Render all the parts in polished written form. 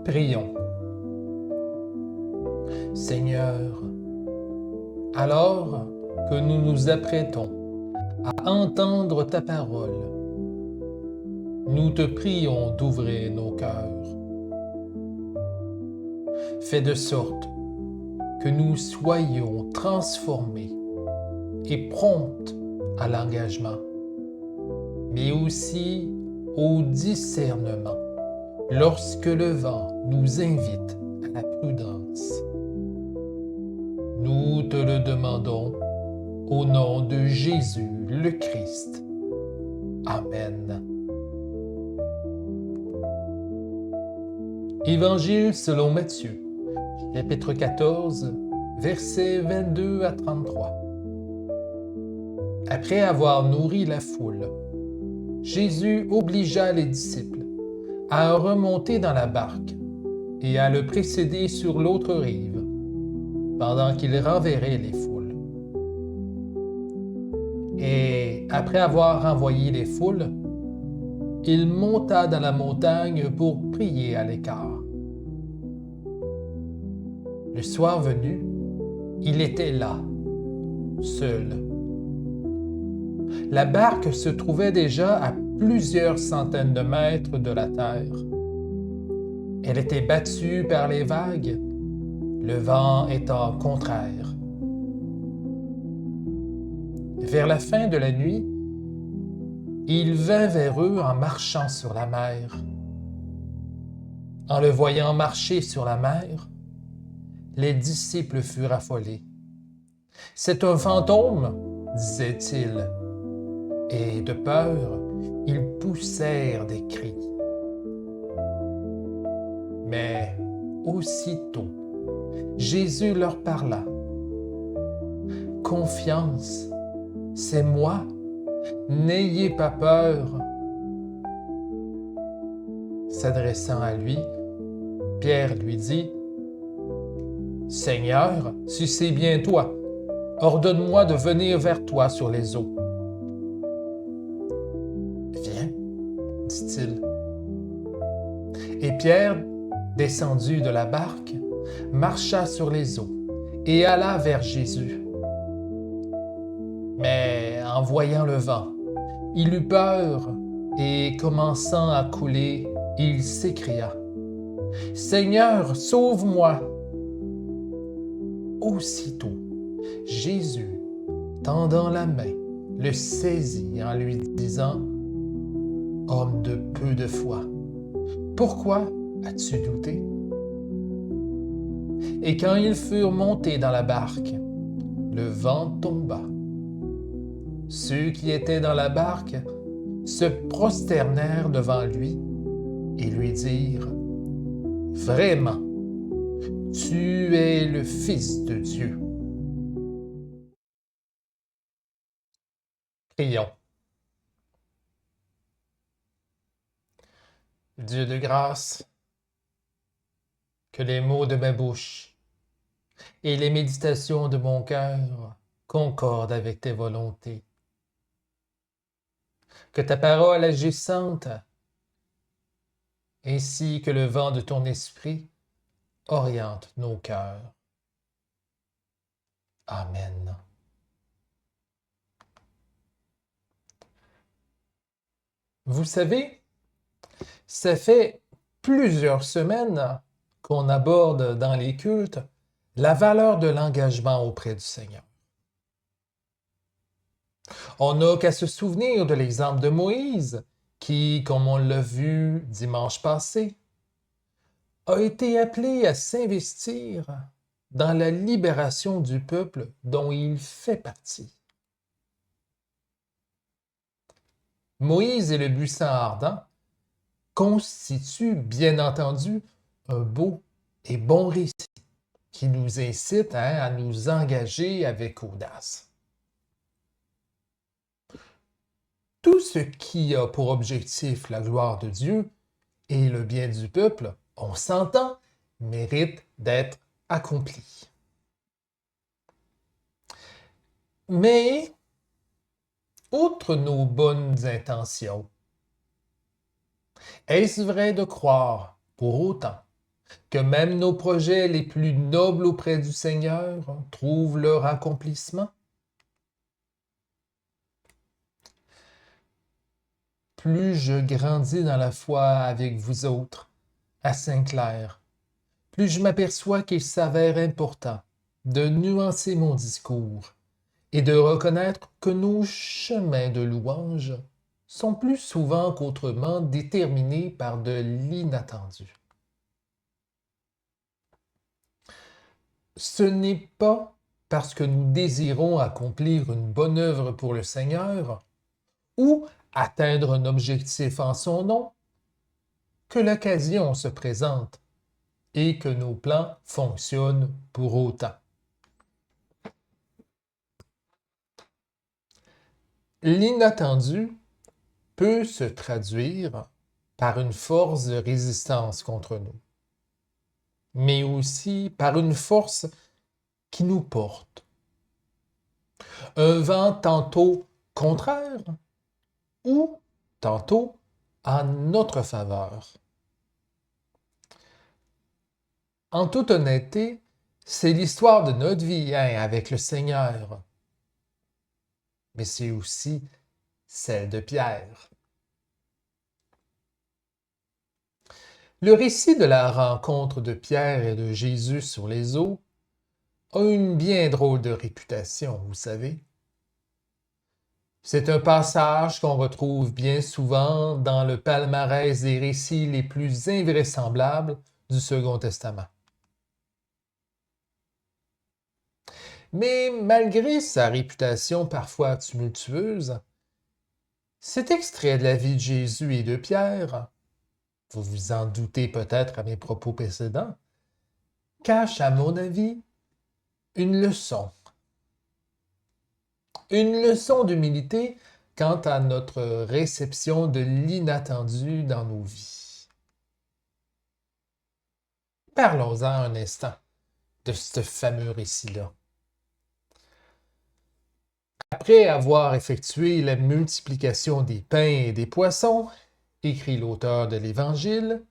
Prions. Seigneur, alors que nous nous apprêtons à entendre ta parole, nous te prions d'ouvrir nos cœurs. Fais de sorte que nous soyons transformés et prompts à l'engagement, mais aussi au discernement lorsque le vent nous invite à la prudence. Nous te le demandons au nom de Jésus le Christ. Amen. Évangile selon Matthieu, chapitre 14, versets 22 à 33. Après avoir nourri la foule, Jésus obligea les disciples à remonter dans la barque et à le précéder sur l'autre rive, pendant qu'il renverrait les foules. Et après avoir renvoyé les foules, il monta dans la montagne pour prier à l'écart. Le soir venu, il était là, seul. La barque se trouvait déjà à plusieurs centaines de mètres de la terre. Elle était battue par les vagues, le vent étant contraire. Vers la fin de la nuit, il vint vers eux en marchant sur la mer. En le voyant marcher sur la mer, les disciples furent affolés. « C'est un fantôme » disaient-ils, et de peur, ils poussèrent des cris. Mais aussitôt, Jésus leur parla. « Confiance, c'est moi, n'ayez pas peur. » S'adressant à lui, Pierre lui dit, « Seigneur, si c'est bien toi, ordonne-moi de venir vers toi sur les eaux. » « Viens, dit-il. Et Pierre, descendu de la barque, marcha sur les eaux et alla vers Jésus. Mais en voyant le vent, il eut peur et, commençant à couler, il s'écria, « Seigneur, sauve-moi! » Aussitôt, Jésus, tendant la main, le saisit en lui disant, « Homme de peu de foi, pourquoi as-tu douté? » Et quand ils furent montés dans la barque, le vent tomba. Ceux qui étaient dans la barque se prosternèrent devant lui et lui dirent, « Vraiment, tu es le Fils de Dieu. » Prions. Dieu de grâce, que les mots de ma bouche et les méditations de mon cœur concordent avec tes volontés. Que ta parole agissante, ainsi que le vent de ton esprit, oriente nos cœurs. Amen. Vous savez, ça fait plusieurs semaines qu'on aborde dans les cultes la valeur de l'engagement auprès du Seigneur. On n'a qu'à se souvenir de l'exemple de Moïse, qui, comme on l'a vu dimanche passé, a été appelé à s'investir dans la libération du peuple dont il fait partie. Moïse et le buisson ardent constituent bien entendu un beau et bon récit qui nous incite à nous engager avec audace. Tout ce qui a pour objectif la gloire de Dieu et le bien du peuple, on s'entend, mérite d'être accompli. Mais, outre nos bonnes intentions, est-ce vrai de croire, pour autant, que même nos projets les plus nobles auprès du Seigneur trouvent leur accomplissement? Plus je grandis dans la foi avec vous autres, à Saint-Clair, plus je m'aperçois qu'il s'avère important de nuancer mon discours et de reconnaître que nos chemins de louange sont plus souvent qu'autrement déterminés par de l'inattendu. Ce n'est pas parce que nous désirons accomplir une bonne œuvre pour le Seigneur ou atteindre un objectif en son nom que l'occasion se présente et que nos plans fonctionnent pour autant. L'inattendu peut se traduire par une force de résistance contre nous, mais aussi par une force qui nous porte. Un vent tantôt contraire ou tantôt en notre faveur. En toute honnêteté, c'est l'histoire de notre vie avec le Seigneur, mais c'est aussi celle de Pierre. Le récit de la rencontre de Pierre et de Jésus sur les eaux a une bien drôle de réputation, vous savez. C'est un passage qu'on retrouve bien souvent dans le palmarès des récits les plus invraisemblables du Second Testament. Mais malgré sa réputation parfois tumultueuse, cet extrait de la vie de Jésus et de Pierre, vous vous en doutez peut-être à mes propos précédents, cache à mon avis une leçon. Une leçon d'humilité quant à notre réception de l'inattendu dans nos vies. Parlons-en un instant de ce fameux récit-là. Après avoir effectué la multiplication des pains et des poissons, écrit l'auteur de l'Évangile,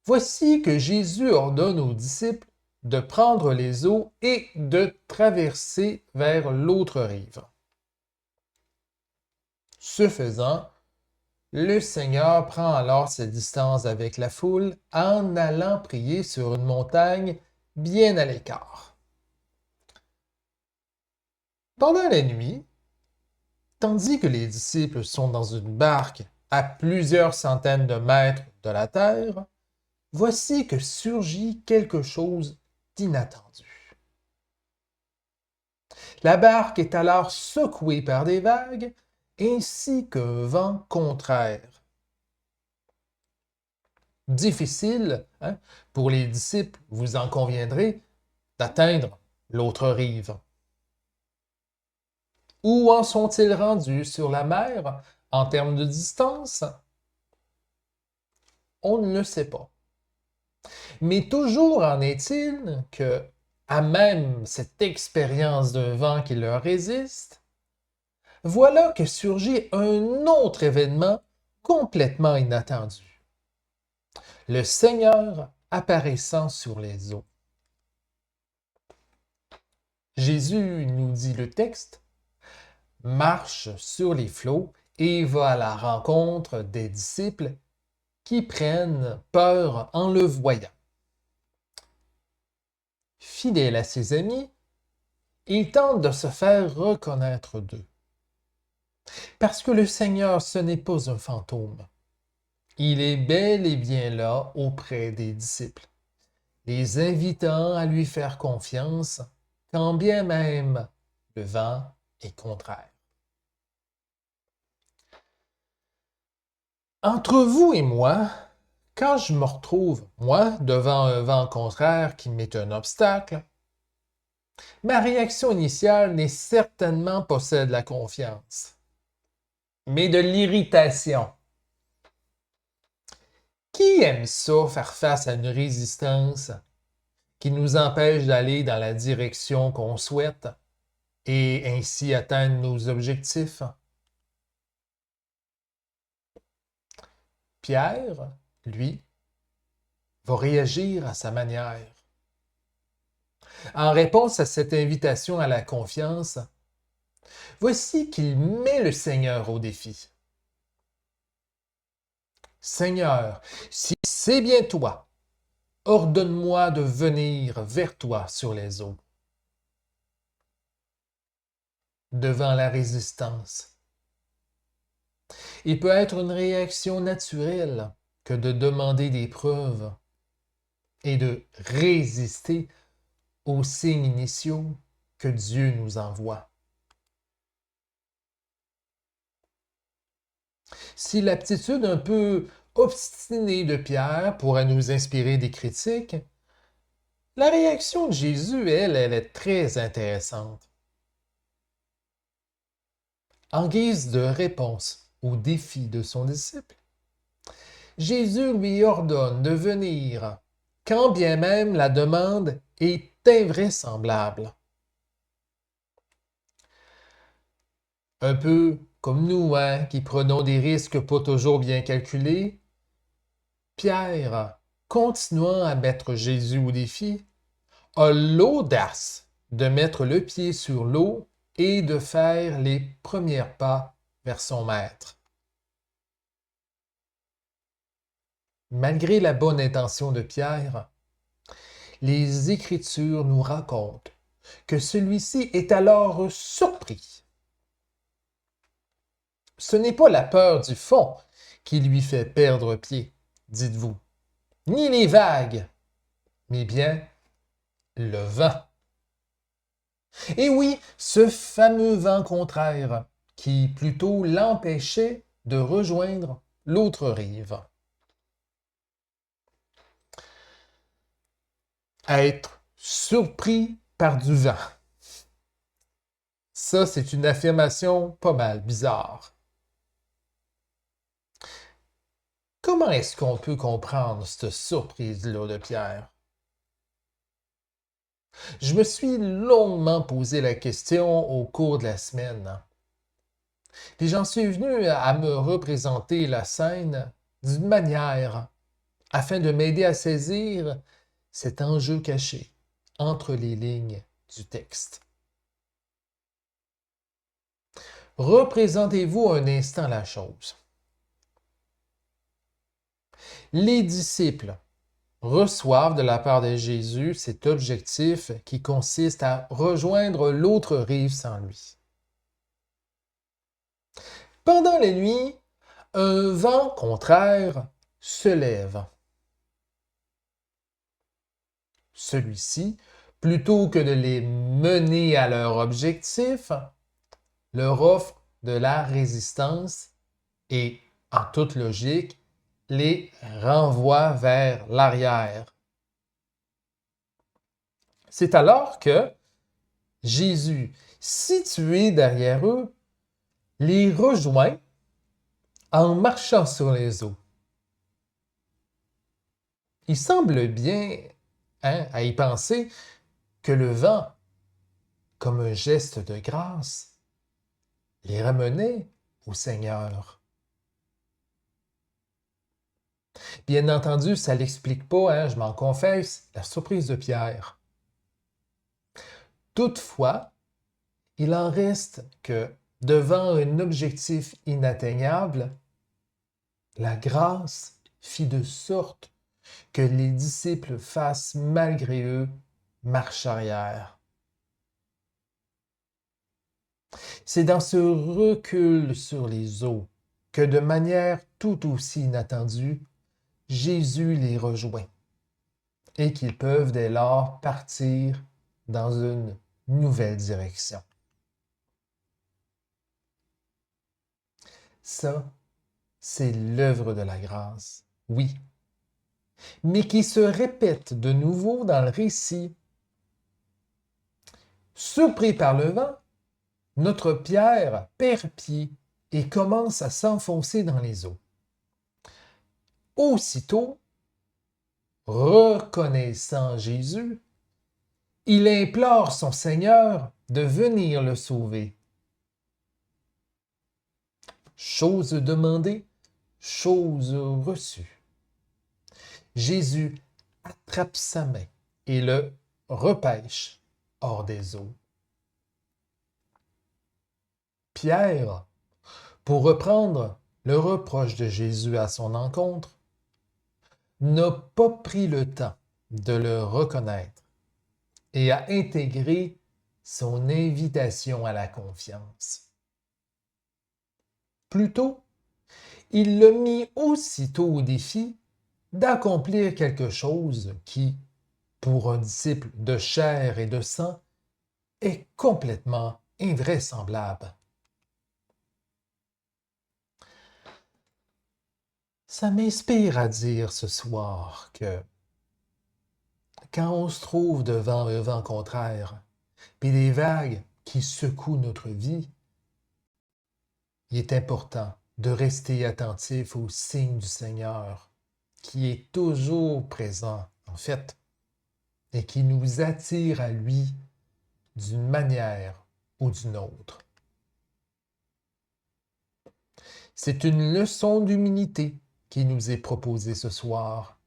voici que Jésus ordonne aux disciples de prendre les eaux et de traverser vers l'autre rive. Ce faisant, le Seigneur prend alors ses distances avec la foule en allant prier sur une montagne bien à l'écart. Pendant la nuit, tandis que les disciples sont dans une barque à plusieurs centaines de mètres de la terre, voici que surgit quelque chose d'inattendu. La barque est alors secouée par des vagues ainsi qu'un vent contraire. Difficile, pour les disciples, vous en conviendrez, d'atteindre l'autre rive. Où en sont-ils rendus sur la mer en termes de distance? On ne le sait pas. Mais toujours en est-il que, à même cette expérience d'un vent qui leur résiste, voilà que surgit un autre événement complètement inattendu. Le Seigneur apparaissant sur les eaux. Jésus, nous dit le texte, marche sur les flots et va à la rencontre des disciples qui prennent peur en le voyant. Fidèle à ses amis, il tente de se faire reconnaître d'eux. Parce que le Seigneur, ce n'est pas un fantôme. Il est bel et bien là auprès des disciples, les invitant à lui faire confiance, quand bien même le vent est contraire. Entre vous et moi, quand je me retrouve, moi, devant un vent contraire qui m'est un obstacle, ma réaction initiale n'est certainement pas celle de la confiance, mais de l'irritation. Qui aime ça, faire face à une résistance qui nous empêche d'aller dans la direction qu'on souhaite et ainsi atteindre nos objectifs? Pierre, lui, va réagir à sa manière. En réponse à cette invitation à la confiance, voici qu'il met le Seigneur au défi. Seigneur, si c'est bien toi, ordonne-moi de venir vers toi sur les eaux. Devant la résistance, il peut être une réaction naturelle que de demander des preuves et de résister aux signes initiaux que Dieu nous envoie. Si l'aptitude un peu obstinée de Pierre pourrait nous inspirer des critiques, la réaction de Jésus, elle est très intéressante. En guise de réponse au défi de son disciple, Jésus lui ordonne de venir, quand bien même la demande est invraisemblable. Un peu comme nous, qui prenons des risques pas toujours bien calculés, Pierre, continuant à mettre Jésus au défi, a l'audace de mettre le pied sur l'eau et de faire les premiers pas vers son maître. Malgré la bonne intention de Pierre, les Écritures nous racontent que celui-ci est alors surpris. Ce n'est pas la peur du fond qui lui fait perdre pied, dites-vous, ni les vagues, mais bien le vent. Et oui, ce fameux vent contraire qui plutôt l'empêchait de rejoindre l'autre rive. Être surpris par du vent. Ça, c'est une affirmation pas mal bizarre. Comment est-ce qu'on peut comprendre cette surprise-là de Pierre? Je me suis longuement posé la question au cours de la semaine. Puis j'en suis venu à me représenter la scène d'une manière afin de m'aider à saisir cet enjeu caché entre les lignes du texte. Représentez-vous un instant la chose. Les disciples reçoivent de la part de Jésus cet objectif qui consiste à rejoindre l'autre rive sans lui. Pendant la nuit, un vent contraire se lève. Celui-ci, plutôt que de les mener à leur objectif, leur offre de la résistance et, en toute logique, les renvoie vers l'arrière. C'est alors que Jésus, situé derrière eux, les rejoint en marchant sur les eaux. Il semble bien, à y penser, que le vent, comme un geste de grâce, les ramenait au Seigneur. Bien entendu, ça ne l'explique pas, je m'en confesse, la surprise de Pierre. Toutefois, il en reste que, devant un objectif inatteignable, la grâce fit de sorte que les disciples fassent malgré eux marche arrière. C'est dans ce recul sur les eaux que, de manière tout aussi inattendue, Jésus les rejoint et qu'ils peuvent dès lors partir dans une nouvelle direction. Ça, c'est l'œuvre de la grâce, oui, mais qui se répète de nouveau dans le récit. Surpris par le vent, notre Pierre perd pied et commence à s'enfoncer dans les eaux. Aussitôt, reconnaissant Jésus, il implore son Seigneur de venir le sauver. Chose demandée, chose reçue. Jésus attrape sa main et le repêche hors des eaux. Pierre, pour reprendre le reproche de Jésus à son encontre, n'a pas pris le temps de le reconnaître et a intégré son invitation à la confiance. Plutôt, il l'a mis aussitôt au défi d'accomplir quelque chose qui, pour un disciple de chair et de sang, est complètement invraisemblable. Ça m'inspire à dire ce soir que quand on se trouve devant un vent contraire, puis des vagues qui secouent notre vie, il est important de rester attentif aux signes du Seigneur, qui est toujours présent, en fait, et qui nous attire à lui d'une manière ou d'une autre. C'est une leçon d'humilité qui nous est proposée ce soir,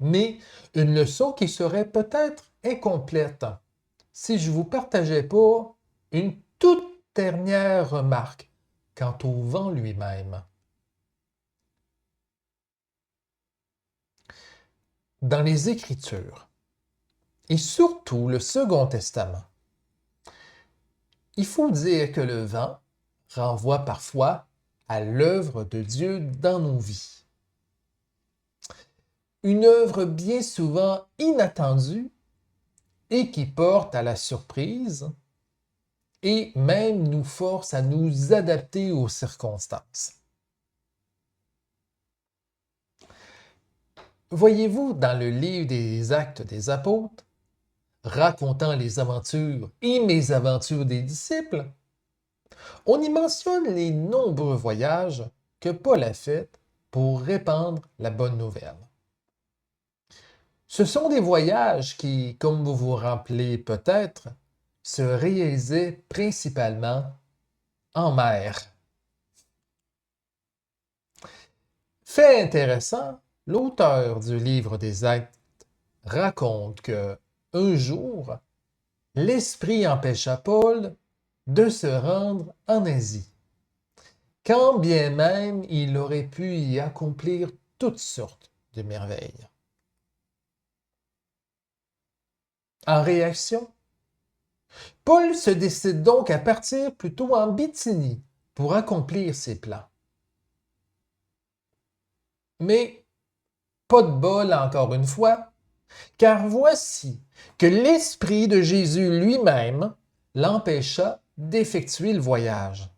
mais une leçon qui serait peut-être incomplète si je ne vous partageais pas une toute dernière remarque quant au vent lui-même. Dans les Écritures, et surtout le Second Testament, il faut dire que le vent renvoie parfois à l'œuvre de Dieu dans nos vies. Une œuvre bien souvent inattendue et qui porte à la surprise et même nous force à nous adapter aux circonstances. Voyez-vous, dans le livre des Actes des Apôtres, racontant les aventures et mésaventures des disciples, on y mentionne les nombreux voyages que Paul a faits pour répandre la bonne nouvelle. Ce sont des voyages qui, comme vous vous rappelez peut-être, se réalisaient principalement en mer. Fait intéressant, l'auteur du livre des Actes raconte que, un jour, l'Esprit empêcha Paul de se rendre en Asie, quand bien même il aurait pu y accomplir toutes sortes de merveilles. En réaction, Paul se décide donc à partir plutôt en Bithynie pour accomplir ses plans. Mais pas de bol encore une fois, car voici que l'Esprit de Jésus lui-même l'empêcha d'effectuer le voyage,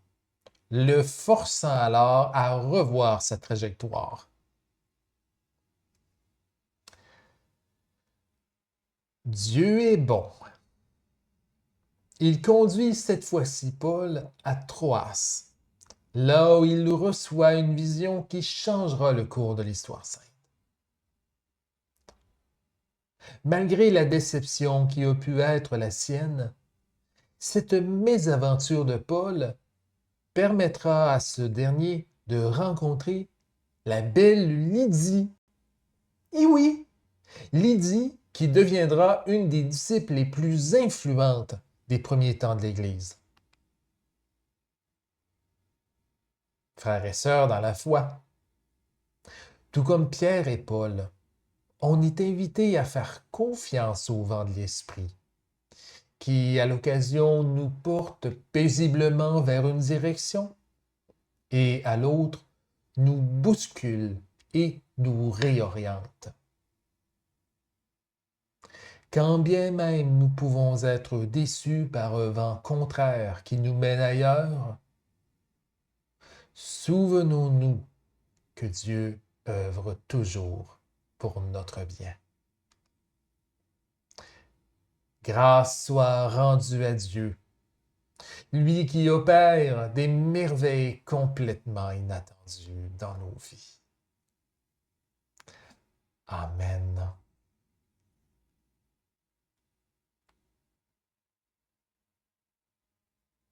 le forçant alors à revoir sa trajectoire. Dieu est bon. Il conduit cette fois-ci Paul à Troas, là où il reçoit une vision qui changera le cours de l'histoire sainte. Malgré la déception qui a pu être la sienne, cette mésaventure de Paul permettra à ce dernier de rencontrer la belle Lydie. Et oui, Lydie qui deviendra une des disciples les plus influentes des premiers temps de l'Église. Frères et sœurs dans la foi, tout comme Pierre et Paul, on est invité à faire confiance au vent de l'Esprit, qui, à l'occasion, nous porte paisiblement vers une direction et, à l'autre, nous bouscule et nous réoriente. Quand bien même nous pouvons être déçus par un vent contraire qui nous mène ailleurs, souvenons-nous que Dieu œuvre toujours pour notre bien. Grâce soit rendue à Dieu, lui qui opère des merveilles complètement inattendues dans nos vies. Amen.